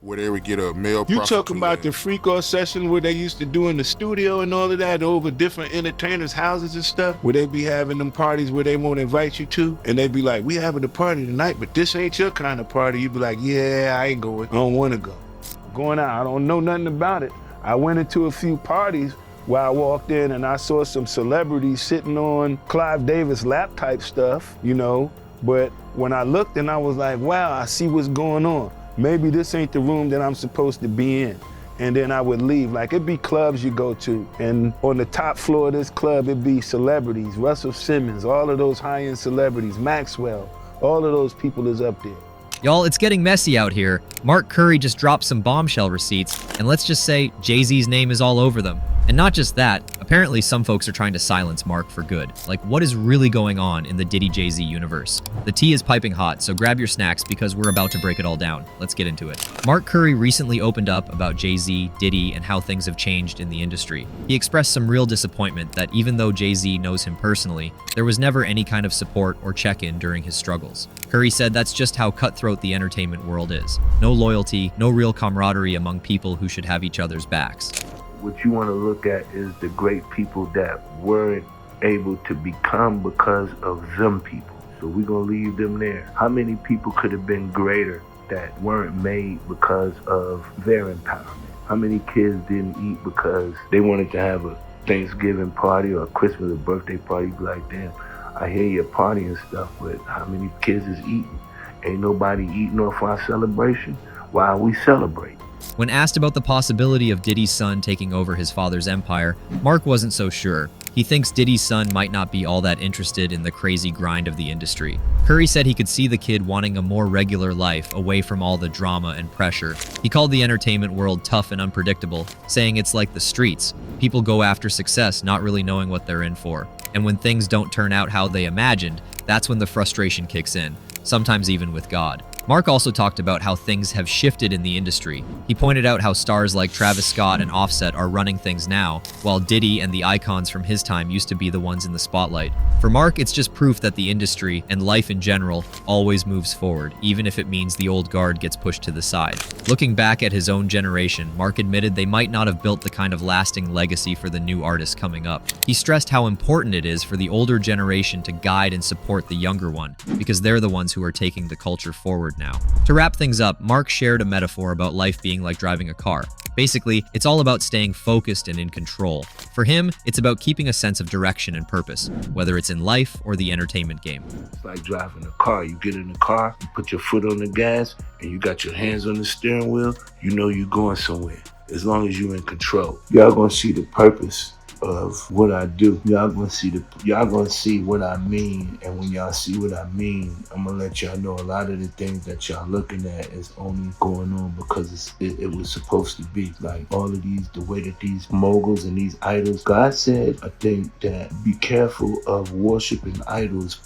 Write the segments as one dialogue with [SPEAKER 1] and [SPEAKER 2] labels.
[SPEAKER 1] where they would get a male
[SPEAKER 2] You
[SPEAKER 1] prostitute.
[SPEAKER 2] talking about the freak off session where they used to do in the studio and all of that over different entertainers' houses and stuff, where they be having them parties where they won't invite you to, and they be like, we having a party tonight, but this ain't your kind of party. You be like, yeah, I ain't going. I don't want to go. Going out, I don't know nothing about it. I went into a few parties where I walked in and I saw some celebrities sitting on Clive Davis lap type stuff, you know, but when I looked and I was like, wow, I see what's going on. Maybe this ain't the room that I'm supposed to be in. And then I would leave. Like, it'd be clubs you go to, and on the top floor of this club, it'd be celebrities, Russell Simmons, all of those high-end celebrities, Maxwell, all of those people is up there.
[SPEAKER 3] Y'all, it's getting messy out here. Mark Curry just dropped some bombshell receipts, and let's just say Jay-Z's name is all over them. And not just that, apparently some folks are trying to silence Mark for good. Like, what is really going on in the Diddy-Jay-Z universe? The tea is piping hot, so grab your snacks because we're about to break it all down. Let's get into it. Mark Curry recently opened up about Jay-Z, Diddy, and how things have changed in the industry. He expressed some real disappointment that even though Jay-Z knows him personally, there was never any kind of support or check-in during his struggles. Curry said that's just how cutthroat the entertainment world is. No loyalty, no real camaraderie among people who should have each other's backs.
[SPEAKER 4] What you want to look at is the great people that weren't able to become because of them people. So we're going to leave them there. How many people could have been greater that weren't made because of their empowerment? How many kids didn't eat because they wanted to have a Thanksgiving party or a Christmas or birthday party? You'd be like, damn, I hear your party and stuff, but how many kids is eating? Ain't nobody eating off our celebration? Why are we celebrating?
[SPEAKER 3] When asked about the possibility of Diddy's son taking over his father's empire, Mark wasn't so sure. He thinks Diddy's son might not be all that interested in the crazy grind of the industry. Curry said he could see the kid wanting a more regular life away from all the drama and pressure. He called the entertainment world tough and unpredictable, saying it's like the streets. People go after success not really knowing what they're in for. And when things don't turn out how they imagined, that's when the frustration kicks in, sometimes even with God. Mark also talked about how things have shifted in the industry. He pointed out how stars like Travis Scott and Offset are running things now, while Diddy and the icons from his time used to be the ones in the spotlight. For Mark, it's just proof that the industry, and life in general, always moves forward, even if it means the old guard gets pushed to the side. Looking back at his own generation, Mark admitted they might not have built the kind of lasting legacy for the new artists coming up. He stressed how important it is for the older generation to guide and support the younger one, because they're the ones who are taking the culture forward now. To wrap things up, Mark shared a metaphor about life being like driving a car. Basically, it's all about staying focused and in control. For him, it's about keeping a sense of direction and purpose, whether it's in life or the entertainment game.
[SPEAKER 4] It's like driving a car. You get in the car, you put your foot on the gas, and you got your hands on the steering wheel, you know you're going somewhere, as long as you're in control. Y'all gonna see the purpose of what I do. Y'all gonna see what I mean, and when y'all see what I mean, I'm gonna let y'all know a lot of the things that y'all looking at is only going on because it was supposed to be. Like all of these, the way that these moguls and these idols, God said, I think that be careful of worshiping idols.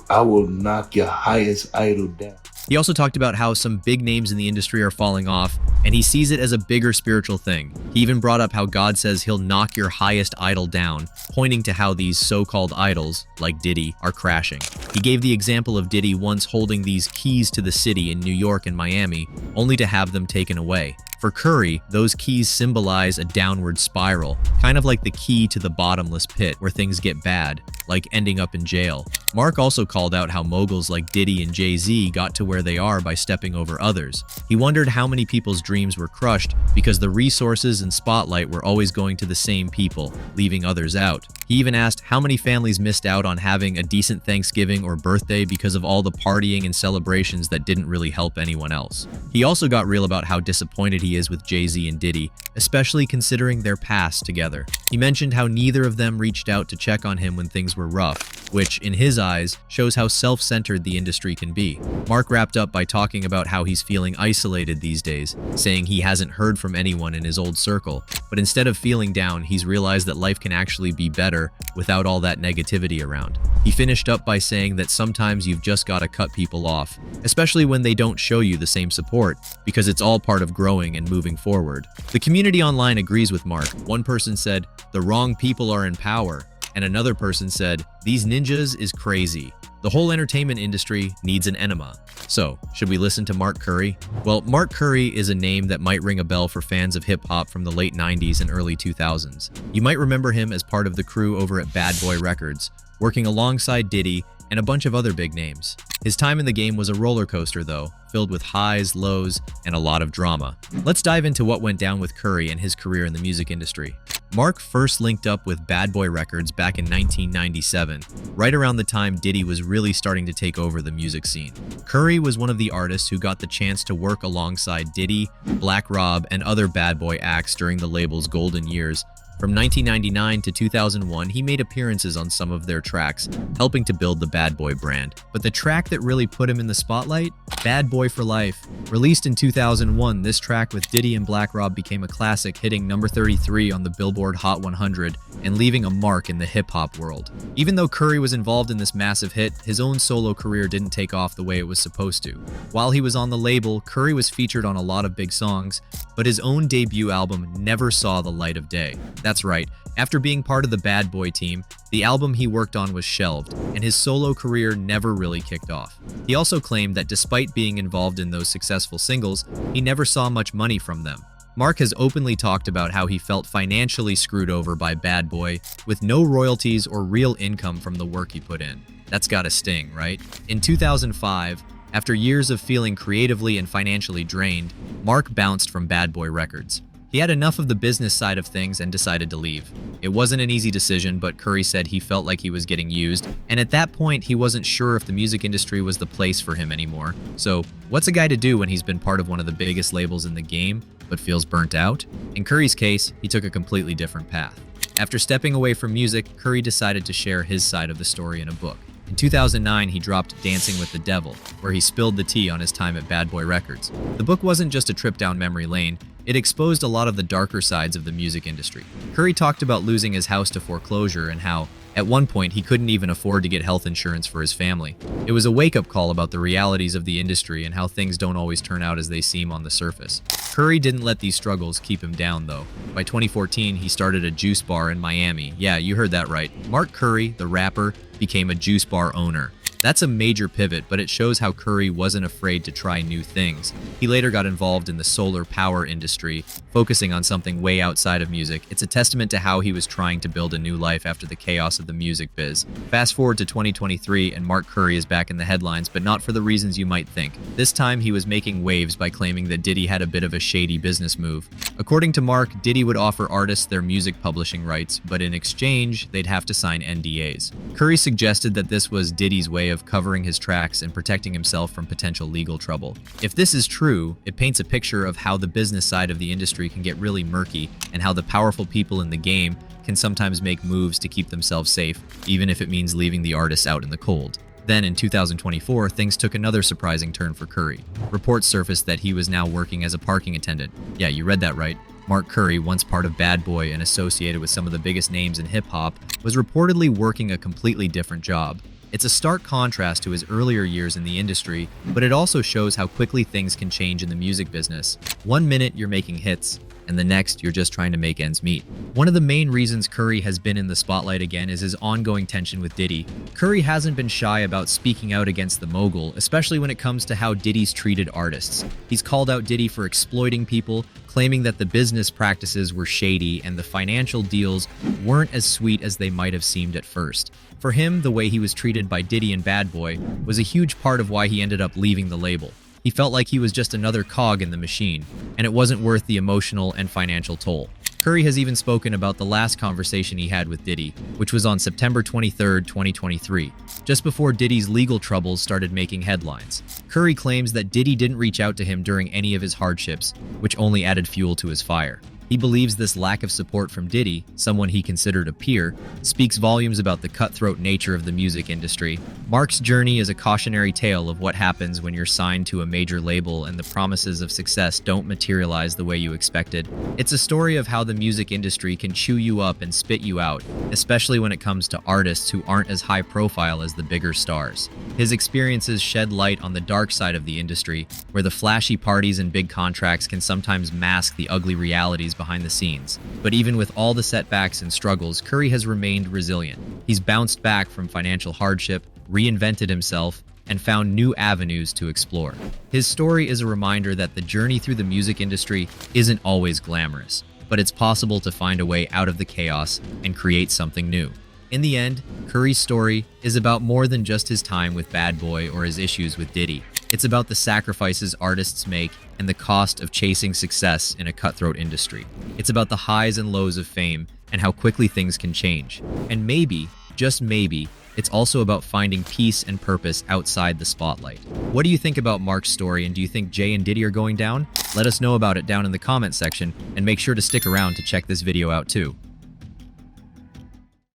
[SPEAKER 4] I will knock your highest idol down.
[SPEAKER 3] He also talked about how some big names in the industry are falling off, and he sees it as a bigger spiritual thing. He even brought up how God says he'll knock your highest idol down, pointing to how these so-called idols, like Diddy, are crashing. He gave the example of Diddy once holding these keys to the city in New York and Miami, only to have them taken away. For Curry, those keys symbolize a downward spiral, kind of like the key to the bottomless pit where things get bad, like ending up in jail. Mark also called out how moguls like Diddy and Jay-Z got to where they are by stepping over others. He wondered how many people's dreams were crushed because the resources and spotlight were always going to the same people, leaving others out. He even asked how many families missed out on having a decent Thanksgiving or birthday because of all the partying and celebrations that didn't really help anyone else. He also got real about how disappointed he is with Jay-Z and Diddy, especially considering their past together. He mentioned how neither of them reached out to check on him when things were rough, which, in his eyes, shows how self-centered the industry can be. Mark wrapped up by talking about how he's feeling isolated these days, saying he hasn't heard from anyone in his old circle, but instead of feeling down, he's realized that life can actually be better without all that negativity around. He finished up by saying that sometimes you've just got to cut people off, especially when they don't show you the same support, because it's all part of growing and moving forward. The community online agrees with Mark. One person said, "The wrong people are in power," and another person said, "These ninjas is crazy." The whole entertainment industry needs an enema. So, should we listen to Mark Curry? Well, Mark Curry is a name that might ring a bell for fans of hip-hop from the late 90s and early 2000s. You might remember him as part of the crew over at Bad Boy Records, working alongside Diddy and a bunch of other big names. His time in the game was a roller coaster, though, filled with highs, lows, and a lot of drama. Let's dive into what went down with Curry and his career in the music industry. Mark first linked up with Bad Boy Records back in 1997, right around the time Diddy was really starting to take over the music scene. Curry was one of the artists who got the chance to work alongside Diddy, Black Rob, and other Bad Boy acts during the label's golden years. From 1999 to 2001, he made appearances on some of their tracks, helping to build the Bad Boy brand. But the track that really put him in the spotlight? Bad Boy for Life. Released in 2001, this track with Diddy and Black Rob became a classic, hitting number 33 on the Billboard Hot 100 and leaving a mark in the hip-hop world. Even though Curry was involved in this massive hit, his own solo career didn't take off the way it was supposed to. While he was on the label, Curry was featured on a lot of big songs, but his own debut album never saw the light of day. That's right, after being part of the Bad Boy team, the album he worked on was shelved, and his solo career never really kicked off. He also claimed that despite being involved in those successful singles, he never saw much money from them. Mark has openly talked about how he felt financially screwed over by Bad Boy, with no royalties or real income from the work he put in. That's gotta sting, right? In 2005, after years of feeling creatively and financially drained, Mark bounced from Bad Boy Records. He had enough of the business side of things and decided to leave. It wasn't an easy decision, but Curry said he felt like he was getting used, and at that point, he wasn't sure if the music industry was the place for him anymore. So, what's a guy to do when he's been part of one of the biggest labels in the game, but feels burnt out? In Curry's case, he took a completely different path. After stepping away from music, Curry decided to share his side of the story in a book. In 2009, he dropped Dancing with the Devil, where he spilled the tea on his time at Bad Boy Records. The book wasn't just a trip down memory lane, it exposed a lot of the darker sides of the music industry. Curry talked about losing his house to foreclosure and how, at one point, he couldn't even afford to get health insurance for his family. It was a wake-up call about the realities of the industry and how things don't always turn out as they seem on the surface. Curry didn't let these struggles keep him down, though. By 2014, he started a juice bar in Miami. Yeah, you heard that right. Mark Curry, the rapper, became a juice bar owner. That's a major pivot, but it shows how Curry wasn't afraid to try new things. He later got involved in the solar power industry, focusing on something way outside of music. It's a testament to how he was trying to build a new life after the chaos of the music biz. Fast forward to 2023, and Mark Curry is back in the headlines, but not for the reasons you might think. This time, he was making waves by claiming that Diddy had a bit of a shady business move. According to Mark, Diddy would offer artists their music publishing rights, but in exchange, they'd have to sign NDAs. Curry suggested that this was Diddy's way of covering his tracks and protecting himself from potential legal trouble. If this is true, it paints a picture of how the business side of the industry can get really murky and how the powerful people in the game can sometimes make moves to keep themselves safe, even if it means leaving the artists out in the cold. Then in 2024, things took another surprising turn for Curry. Reports surfaced that he was now working as a parking attendant. Yeah, you read that right. Mark Curry, once part of Bad Boy and associated with some of the biggest names in hip-hop, was reportedly working a completely different job. It's a stark contrast to his earlier years in the industry, but it also shows how quickly things can change in the music business. One minute you're making hits, and the next you're just trying to make ends meet. One of the main reasons Curry has been in the spotlight again is his ongoing tension with Diddy. Curry hasn't been shy about speaking out against the mogul, especially when it comes to how Diddy's treated artists. He's called out Diddy for exploiting people, claiming that the business practices were shady and the financial deals weren't as sweet as they might have seemed at first. For him, the way he was treated by Diddy and Bad Boy was a huge part of why he ended up leaving the label. He felt like he was just another cog in the machine, and it wasn't worth the emotional and financial toll. Curry has even spoken about the last conversation he had with Diddy, which was on September 23, 2023, just before Diddy's legal troubles started making headlines. Curry claims that Diddy didn't reach out to him during any of his hardships, which only added fuel to his fire. He believes this lack of support from Diddy, someone he considered a peer, speaks volumes about the cutthroat nature of the music industry. Mark's journey is a cautionary tale of what happens when you're signed to a major label and the promises of success don't materialize the way you expected. It's a story of how the music industry can chew you up and spit you out, especially when it comes to artists who aren't as high profile as the bigger stars. His experiences shed light on the dark side of the industry, where the flashy parties and big contracts can sometimes mask the ugly realities behind the scenes. But even with all the setbacks and struggles, Curry has remained resilient. He's bounced back from financial hardship, reinvented himself, and found new avenues to explore. His story is a reminder that the journey through the music industry isn't always glamorous, but it's possible to find a way out of the chaos and create something new. In the end, Curry's story is about more than just his time with Bad Boy or his issues with Diddy. It's about the sacrifices artists make and the cost of chasing success in a cutthroat industry. It's about the highs and lows of fame and how quickly things can change. And maybe, just maybe, it's also about finding peace and purpose outside the spotlight. What do you think about Mark's story, and do you think Jay and Diddy are going down? Let us know about it down in the comment section, and make sure to stick around to check this video out too.